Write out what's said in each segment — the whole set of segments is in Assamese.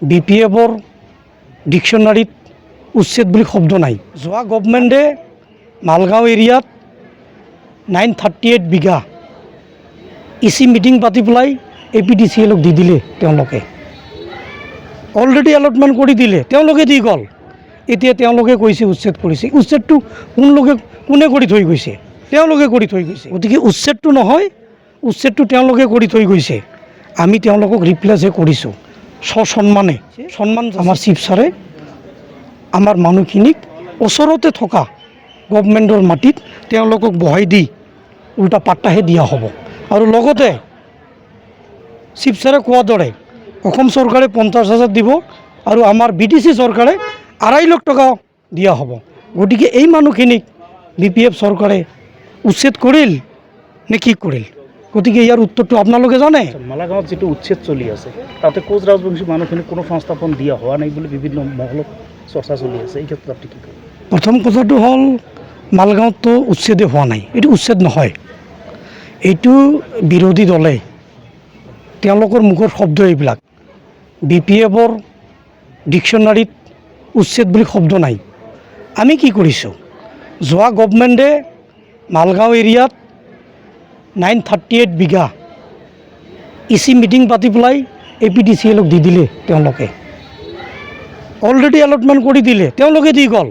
BPFৰ ডিকশ্যনাৰীত উচ্ছেদ বুলি শব্দ নাই। যোৱা গভৰ্ণমেণ্টে মালগাঁও এৰিয়াত 938 বিঘা ইচি মিটিং পাতি পেলাই APDCLক দি দিলে। তেওঁলোকে অলৰেডি এলটমেণ্ট কৰি দিলে, তেওঁলোকে দি গ'ল। এতিয়া তেওঁলোকে কৈছে উচ্ছেদ কৰিছে। উচ্ছেদটো কোনে কৰি থৈ গৈছে? তেওঁলোকে কৰি থৈ গৈছে। গতিকে উচ্ছেদটো নহয়, উচ্ছেদটো তেওঁলোকে কৰি থৈ গৈছে। আমি তেওঁলোকক ৰিপ্লেচহে কৰিছোঁ সন্মানে। সন্মান আমাৰ চিফ ছাৰে আমাৰ মানুহখিনিক ওচৰতে থকা গভৰ্ণমেণ্টৰ মাটিত তেওঁলোকক বহাই দি উল্টা পাত্তাহে দিয়া হ'ব। আৰু লগতে চিফ ছাৰে কোৱাৰ দৰে অসম চৰকাৰে 50,000 দিব আৰু আমাৰ BTC চৰকাৰে 2.5 লাখ টকা দিয়া হ'ব। গতিকে এই মানুহখিনিক BPF চৰকাৰে উচ্ছেদ কৰিল নে কি কৰিল? গতিকে ইয়াৰ উত্তৰটো আপোনালোকে জানে। মালাগাঁৱত যিটো উচ্ছেদ চলি আছে তাতে কোচ ৰাজবংশী মানুহখিনিক কোনো সংস্থাপন দিয়া হোৱা নাই বুলি বিভিন্ন মহলত চৰ্চা চলি আছে। এই ক্ষেত্ৰত আপুনি কি কয়? প্ৰথম কথাটো হ'ল মালগাঁৱততো উচ্ছেদে হোৱা নাই। এইটো উচ্ছেদ নহয়, এইটো বিৰোধী দলে তেওঁলোকৰ মুখৰ শব্দ এইবিলাক। BPFৰ ডিকশ্যনাৰীত উচ্ছেদ বুলি শব্দ নাই। আমি কি কৰিছোঁ? যোৱা গভৰ্ণমেণ্টে মালগাঁও এৰিয়াত 938 বিঘা ইচি মিটিং পাতি পেলাই APDCLক দি দিলে। তেওঁলোকে অলৰেডি এলটমেণ্ট কৰি দিলে, তেওঁলোকে দি গ'ল।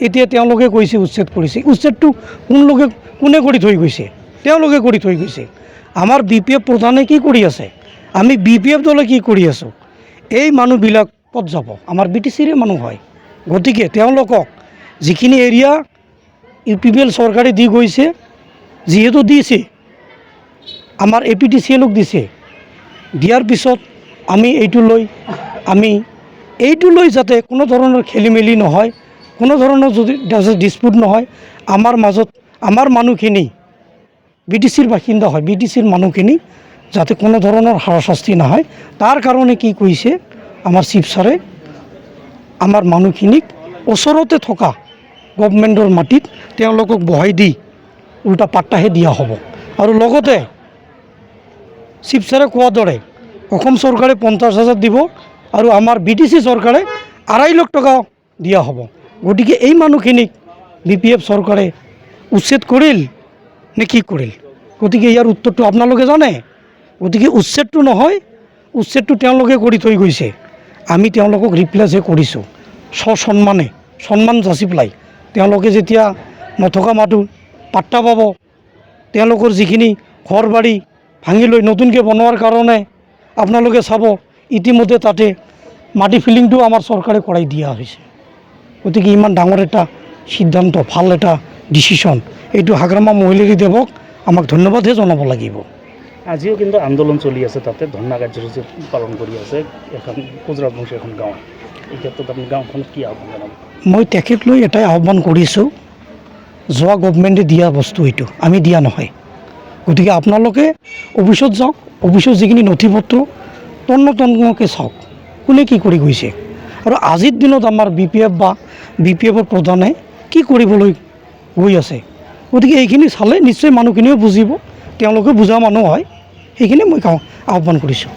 এতিয়া তেওঁলোকে কৈছে উচ্ছেদ কৰিছে। উচ্ছেদটো কোনে কৰি থৈ গৈছে? তেওঁলোকে কৰি থৈ গৈছে। আমাৰ BPF প্ৰধানে কি কৰি আছে? আমি BPF দলে কি কৰি আছোঁ? এই মানুহবিলাক ক'ত যাব? আমাৰ BTCৰে মানুহ হয়। গতিকে তেওঁলোকক যিখিনি এৰিয়া UPPL চৰকাৰে দি গৈছে, যিহেতু দিছে আমাৰ APDCLক দিছে, দিয়াৰ পিছত আমি এইটো লৈ যাতে কোনো ধৰণৰ খেলি মেলি নহয়, কোনো ধৰণৰ যদি ডিছপুট নহয়, আমাৰ মাজত আমাৰ মানুহখিনি BTCৰ বাসিন্দা হয়, BTCৰ মানুহখিনি যাতে কোনো ধৰণৰ হাৰাশাস্তি নহয়, তাৰ কাৰণে কি কৈছে আমাৰ চিফ ছাৰে আমাৰ মানুহখিনিক ওচৰতে থকা গভৰ্ণমেণ্টৰ মাটিত তেওঁলোকক বহাই দি উল্টা পাত্তাহে দিয়া হ'ব। আৰু লগতে চিফ ছাৰে কোৱাৰ দৰে অসম চৰকাৰে 50,000 দিব আৰু আমাৰ BTC চৰকাৰে 2.5 লাখ টকা দিয়া হ'ব। গতিকে এই মানুহখিনিক BPF চৰকাৰে উচ্ছেদ কৰিল নে কি কৰিল? গতিকে ইয়াৰ উত্তৰটো আপোনালোকে জানে। গতিকে উচ্ছেদটো নহয়, উচ্ছেদটো তেওঁলোকে কৰি থৈ গৈছে। আমি তেওঁলোকক ৰিপ্লেচহে কৰিছোঁ সন্মানে, সন্মান যাচি পেলাই। তেওঁলোকে যেতিয়া নথকা মানুহ পাত্তা পাব, তেওঁলোকৰ যিখিনি ঘৰ বাৰী ভাঙি লৈ নতুনকৈ বনোৱাৰ কাৰণে আপোনালোকে চাব ইতিমধ্যে তাতে মাটি ফিলিংটো আমাৰ চৰকাৰে কৰাই দিয়া হৈছে। গতিকে ইমান ডাঙৰ এটা সিদ্ধান্ত, ভাল এটা ডিচিশ্যন, এইটো হাগ্ৰামা মহিলাৰী দেৱক আমাক ধন্যবাদহে জনাব লাগিব। আজিও কিন্তু আন্দোলন চলি আছে, তাতে ধৰ্ণা কাৰ্যসূচী পালন কৰি আছে এখন কোচ ৰাজবংশী এখন গাঁও। এই ক্ষেত্ৰত আপুনি গাঁওখনত কি আহ্বান জনাব? মই তেখেতলৈ এটাই আহ্বান কৰিছোঁ, যোৱা গভৰ্ণমেণ্টে দিয়া বস্তু এইটো আমি দিয়া নহয়। গতিকে আপোনালোকে অফিচত যাওক, অফিচৰ যিখিনি নথি পত্ৰ তন্নকৈ চাওক কোনে কি কৰি গৈছে। আৰু আজিৰ দিনত আমাৰ BPFৰ প্ৰধানে কি কৰিবলৈ গৈ আছে। গতিকে এইখিনি চালে নিশ্চয় মানুহখিনিও বুজিব, তেওঁলোকে বুজা মানুহ হয়। সেইখিনি মই আহ্বান কৰিছোঁ।